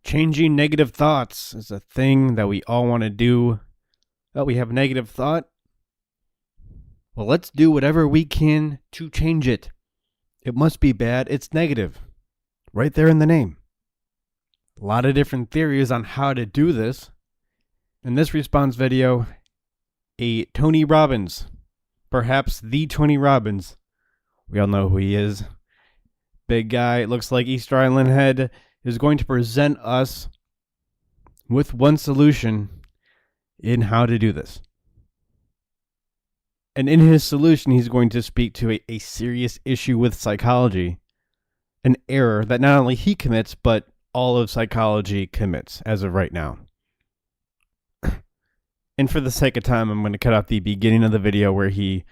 Changing negative thoughts is a thing that we all want to do. Oh, we have a negative thought? Well, let's do whatever we can to change it. It must be bad. It's negative. Right there in the name. A lot of different theories on how to do this. In this response video, a Tony Robbins, perhaps the Tony Robbins, we all know who he is, big guy, looks like Easter Island head, is going to present us with one solution in how to do this. And in his solution, he's going to speak to a serious issue with psychology, an error that not only he commits, but all of psychology commits as of right now. And for the sake of time, I'm going to cut out the beginning of the video where he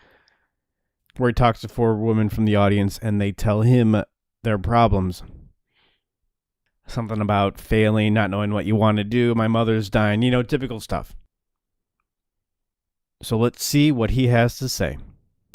talks to four women from the audience and they tell him their problems. Something about failing, not knowing what you want to do, my mother's dying, typical stuff. So let's see what he has to say.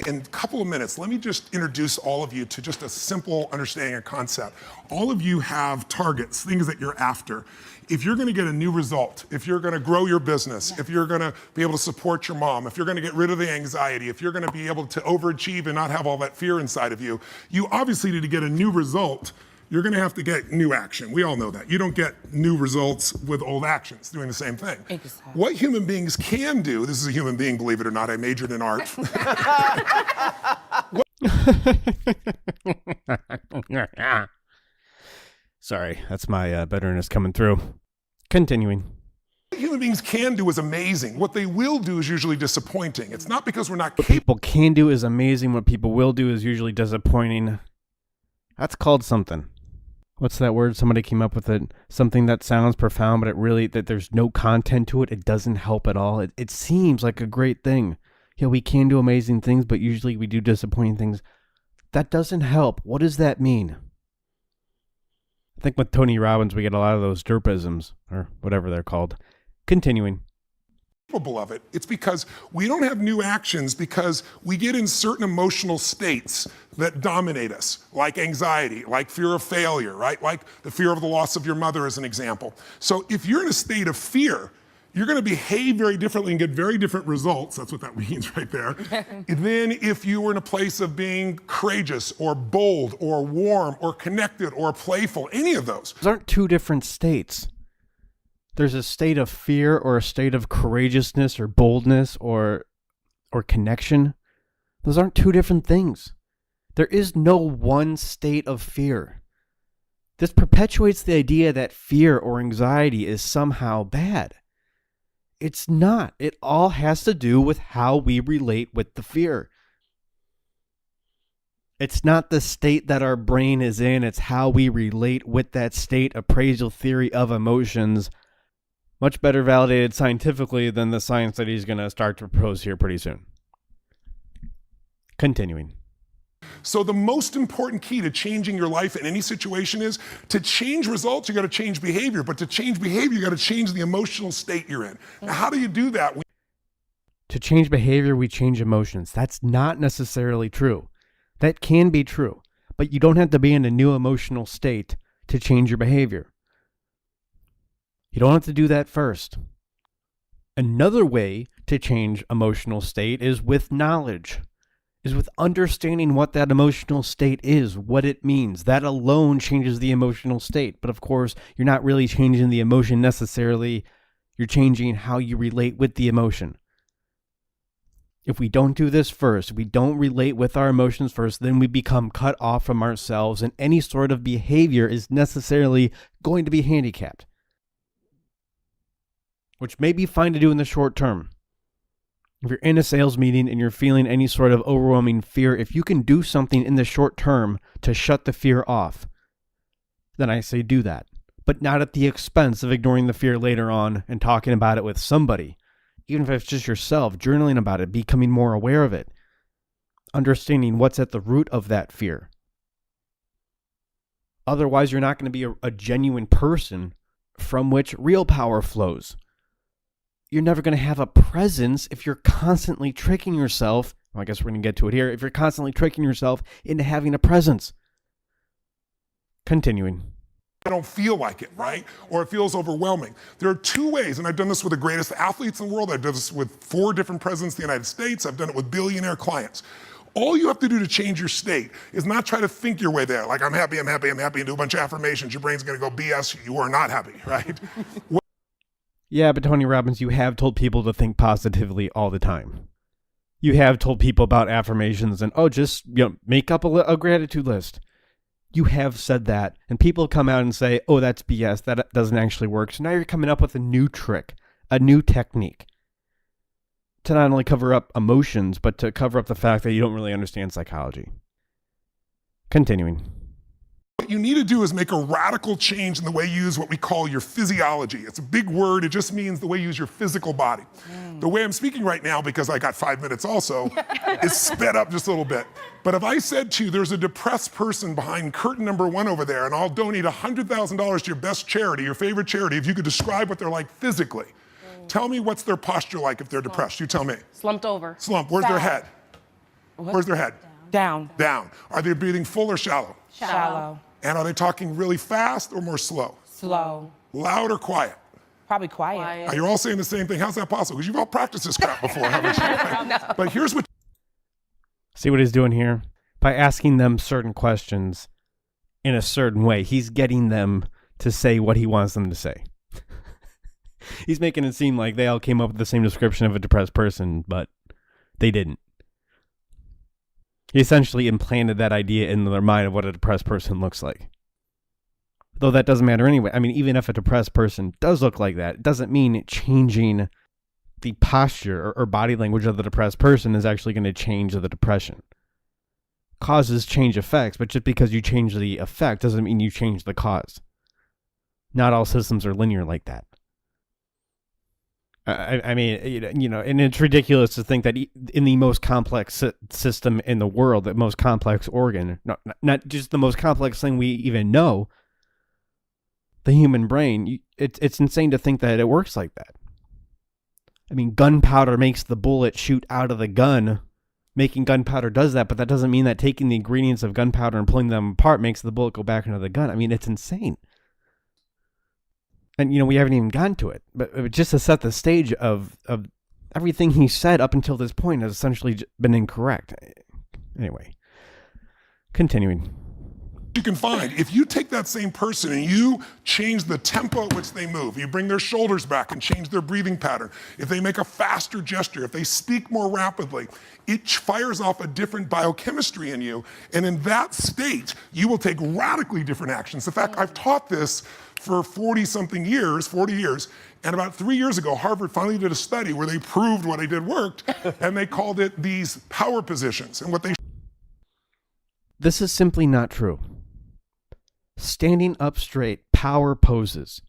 In a couple of minutes, let me just introduce all of you to just a simple understanding of concept. All of you have targets, things that you're after. If you're going to get a new result, if you're going to grow your business, if you're going to be able to support your mom, if you're going to get rid of the anxiety, if you're going to be able to overachieve and not have all that fear inside of you, you obviously need to get a new result. You're going to have to get new action. We all know that. You don't get new results with old actions doing the same thing. Exactly. What human beings can do, this is a human being, believe it or not, I majored in art. Sorry, that's my bitterness coming through. Continuing. What human beings can do is amazing. What they will do is usually disappointing. It's not because we're not capable. What people can do is amazing. What people will do is usually disappointing. That's called something. What's that word? Somebody came up with it. Something that sounds profound, but that there's no content to it. It doesn't help at all. It seems like a great thing. Yeah, we can do amazing things, but usually we do disappointing things. That doesn't help. What does that mean? I think with Tony Robbins, we get a lot of those derpisms, or whatever they're called. Continuing. Of it. It's because we don't have new actions because we get in certain emotional states that dominate us, like anxiety, like fear of failure, right? Like the fear of the loss of your mother as an example. So if you're in a state of fear, you're going to behave very differently and get very different results. That's what that means right there. Than if you were in a place of being courageous or bold or warm or connected or playful, any of those. Those aren't two different states. There's a state of fear or a state of courageousness or boldness or connection. Those aren't two different things. There is no one state of fear. This perpetuates the idea that fear or anxiety is somehow bad. It's not. It all has to do with how we relate with the fear. It's not the state that our brain is in. It's how we relate with that state. Appraisal theory of emotions. Much better validated scientifically than the science that he's going to start to propose here pretty soon. Continuing. So the most important key to changing your life in any situation is to change results, you got to change behavior. But to change behavior, you got to change the emotional state you're in. Now, how do you do that? To change behavior, we change emotions. That's not necessarily true. That can be true. But you don't have to be in a new emotional state to change your behavior. You don't have to do that first. Another way to change emotional state is with knowledge, is with understanding what that emotional state is, what it means. That alone changes the emotional state. But of course, you're not really changing the emotion necessarily. You're changing how you relate with the emotion. If we don't do this first, we don't relate with our emotions first, then we become cut off from ourselves, and any sort of behavior is necessarily going to be handicapped. Which may be fine to do in the short term. If you're in a sales meeting and you're feeling any sort of overwhelming fear, if you can do something in the short term to shut the fear off, then I say do that. But not at the expense of ignoring the fear later on and talking about it with somebody. Even if it's just yourself, journaling about it, becoming more aware of it. Understanding what's at the root of that fear. Otherwise, you're not going to be a genuine person from which real power flows. You're never going to have a presence if you're constantly tricking yourself. Well, I guess we're going to get to it here. If you're constantly tricking yourself into having a presence. Continuing. I don't feel like it, right? Or it feels overwhelming. There are two ways, and I've done this with the greatest athletes in the world. I've done this with 4 different presidents of the United States. I've done it with billionaire clients. All you have to do to change your state is not try to think your way there. Like, I'm happy, I'm happy, I'm happy, and do a bunch of affirmations. Your brain's gonna go, BS, you are not happy, right? Yeah, but Tony Robbins, you have told people to think positively all the time. You have told people about affirmations and, just make up a gratitude list. You have said that, and people come out and say, that's BS, that doesn't actually work. So now you're coming up with a new trick, a new technique to not only cover up emotions, but to cover up the fact that you don't really understand psychology. Continuing. What you need to do is make a radical change in the way you use what we call your physiology. It's a big word. It just means the way you use your physical body. The way I'm speaking right now, because I got 5 minutes also, is sped up just a little bit. But if I said to you, there's a depressed person behind curtain number 1 over there, and I'll donate $100,000 to your best charity, your favorite charity, if you could describe what they're like physically. Tell me what's their posture like if they're depressed. You tell me. Slumped over. Slump. Where's their head? Where's their head? Down. Down. Are they breathing full or shallow? Shallow. And are they talking really fast or more slow? Slow. Loud or quiet? Probably quiet. You're all saying the same thing. How's that possible? Because you've all practiced this crap before, haven't you? No. But here's what. See what he's doing here? By asking them certain questions in a certain way, he's getting them to say what he wants them to say. He's making it seem like they all came up with the same description of a depressed person, but they didn't. He essentially implanted that idea in their mind of what a depressed person looks like. Though that doesn't matter anyway. I mean, even if a depressed person does look like that, it doesn't mean changing the posture or body language of the depressed person is actually going to change the depression. Causes change effects, but just because you change the effect doesn't mean you change the cause. Not all systems are linear like that. I mean, and it's ridiculous to think that in the most complex system in the world, the most complex organ, not just the most complex thing we even know, the human brain, it's insane to think that it works like that. I mean, gunpowder makes the bullet shoot out of the gun. Making gunpowder does that, but that doesn't mean that taking the ingredients of gunpowder and pulling them apart makes the bullet go back into the gun. I mean, it's insane. And, we haven't even gotten to it. But just to set the stage of everything he said up until this point has essentially been incorrect. Anyway, continuing. You can find, if you take that same person and you change the tempo at which they move, you bring their shoulders back and change their breathing pattern, if they make a faster gesture, if they speak more rapidly, it fires off a different biochemistry in you. And in that state, you will take radically different actions. In fact, I've taught this for 40 years. And about 3 years ago, Harvard finally did a study where they proved what I did worked, and they called it these power positions. And what they This is simply not true. Standing up straight, power poses.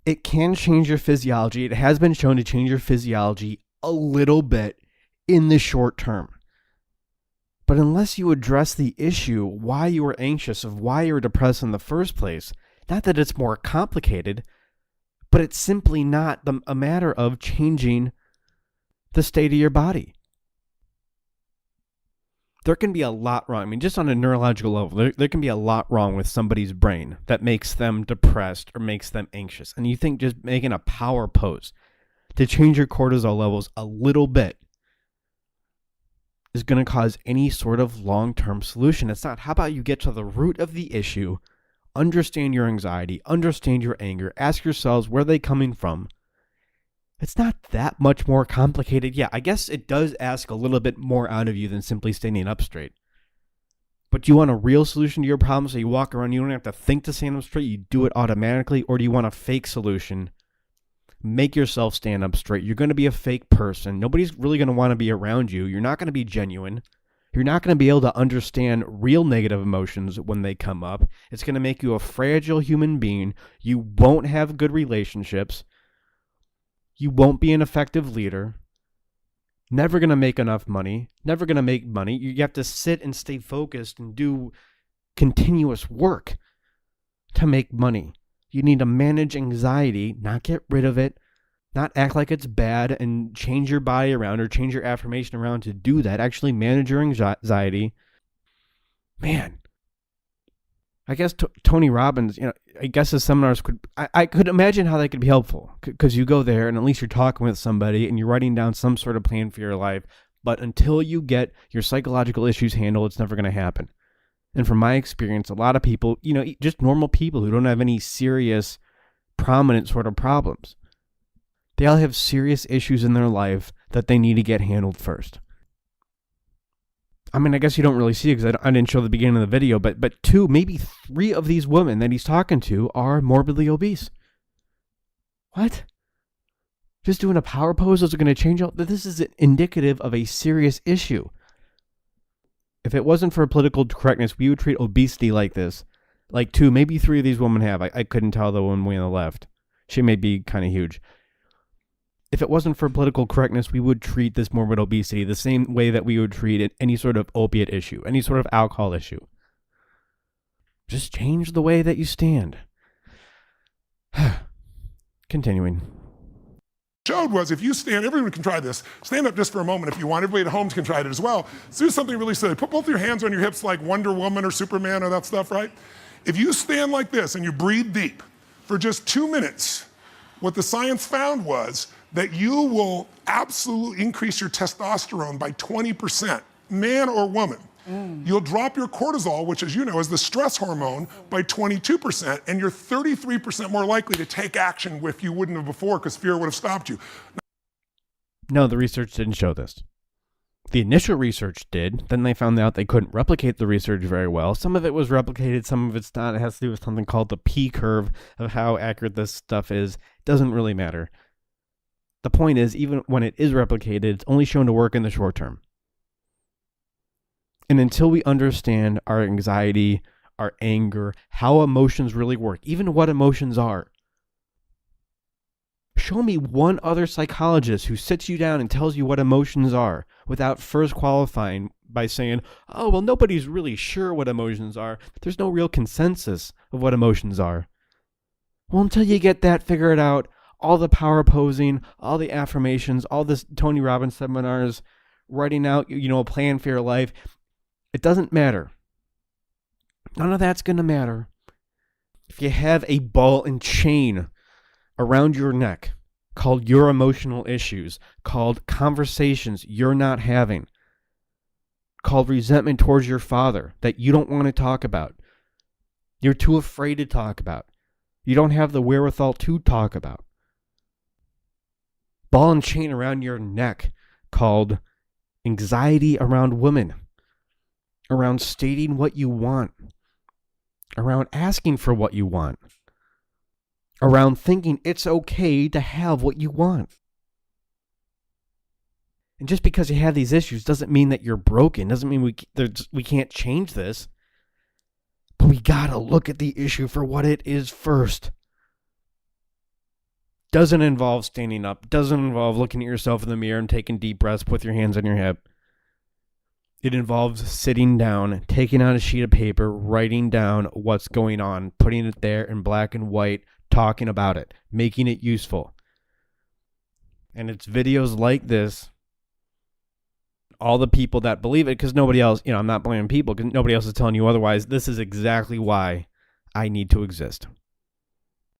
It can change your physiology. It has been shown to change your physiology a little bit in the short term. But unless you address the issue, why you are anxious, of why you're depressed in the first place, not that it's more complicated, but it's simply not a matter of changing the state of your body. There can be a lot wrong. I mean, just on a neurological level, there can be a lot wrong with somebody's brain that makes them depressed or makes them anxious. And you think just making a power pose to change your cortisol levels a little bit is going to cause any sort of long-term solution. It's not. How about you get to the root of the issue, understand your anxiety, understand your anger, ask yourselves where they're coming from. It's not that much more complicated. Yeah, I guess it does ask a little bit more out of you than simply standing up straight. But do you want a real solution to your problem so you walk around, you don't have to think to stand up straight, you do it automatically? Or do you want a fake solution? Make yourself stand up straight. You're going to be a fake person. Nobody's really going to want to be around you. You're not going to be genuine. You're not going to be able to understand real negative emotions when they come up. It's going to make you a fragile human being. You won't have good relationships. You won't be an effective leader. Never going to make enough money. Never going to make money. You have to sit and stay focused and do continuous work to make money. You need to manage anxiety, not get rid of it, not act like it's bad and change your body around or change your affirmation around to do that. Actually manage your anxiety. Man, I guess Tony Robbins, I guess his seminars I could imagine how they could be helpful, because you go there and at least you're talking with somebody and you're writing down some sort of plan for your life. But until you get your psychological issues handled, it's never going to happen. And from my experience, a lot of people, just normal people who don't have any serious, prominent sort of problems, they all have serious issues in their life that they need to get handled first. I mean, I guess you don't really see it because I didn't show the beginning of the video, but 2, maybe 3 of these women that he's talking to are morbidly obese. What? Just doing a power pose is going to change all? This is indicative of a serious issue. If it wasn't for political correctness, we would treat obesity like this. Like 2, maybe 3 of these women have. I couldn't tell the one way on the left. She may be kind of huge. If it wasn't for political correctness, we would treat this morbid obesity the same way that we would treat any sort of opiate issue, any sort of alcohol issue. Just change the way that you stand. Continuing. Showed was if you stand, everyone can try this. Stand up just for a moment if you want. Everybody at home can try it as well. So do something really silly. Put both your hands on your hips like Wonder Woman or Superman or that stuff, right? If you stand like this and you breathe deep for just 2 minutes, what the science found was that you will absolutely increase your testosterone by 20%, man or woman. You'll drop your cortisol, which as you know is the stress hormone, by 22%, and you're 33% more likely to take action if you wouldn't have before because fear would have stopped you. No, the research didn't show this. The initial research did. Then they found out they couldn't replicate the research very well. Some of it was replicated, some of it's not. It has to do with something called the P curve of how accurate this stuff is. It doesn't really matter. The point is, even when it is replicated, it's only shown to work in the short term. And until we understand our anxiety, our anger, how emotions really work, even what emotions are, show me one other psychologist who sits you down and tells you what emotions are without first qualifying by saying, oh, well, nobody's really sure what emotions are. There's no real consensus of what emotions are. Well, until you get that figured out, all the power posing, all the affirmations, all this Tony Robbins seminars, writing out, a plan for your life, it doesn't matter. None of that's going to matter. If you have a ball and chain around your neck called your emotional issues, called conversations you're not having, called resentment towards your father that you don't want to talk about, you're too afraid to talk about, you don't have the wherewithal to talk about, ball and chain around your neck called anxiety around women, around stating what you want, around asking for what you want, around thinking it's okay to have what you want. And just because you have these issues doesn't mean that you're broken, doesn't mean we can't change this. But we gotta look at the issue for what it is first. Doesn't involve standing up, doesn't involve looking at yourself in the mirror and taking deep breaths with your hands on your hip. It involves sitting down, taking out a sheet of paper, writing down what's going on, putting it there in black and white, talking about it, making it useful. And it's videos like this, all the people that believe it, because nobody else, I'm not blaming people because nobody else is telling you otherwise. This is exactly why I need to exist.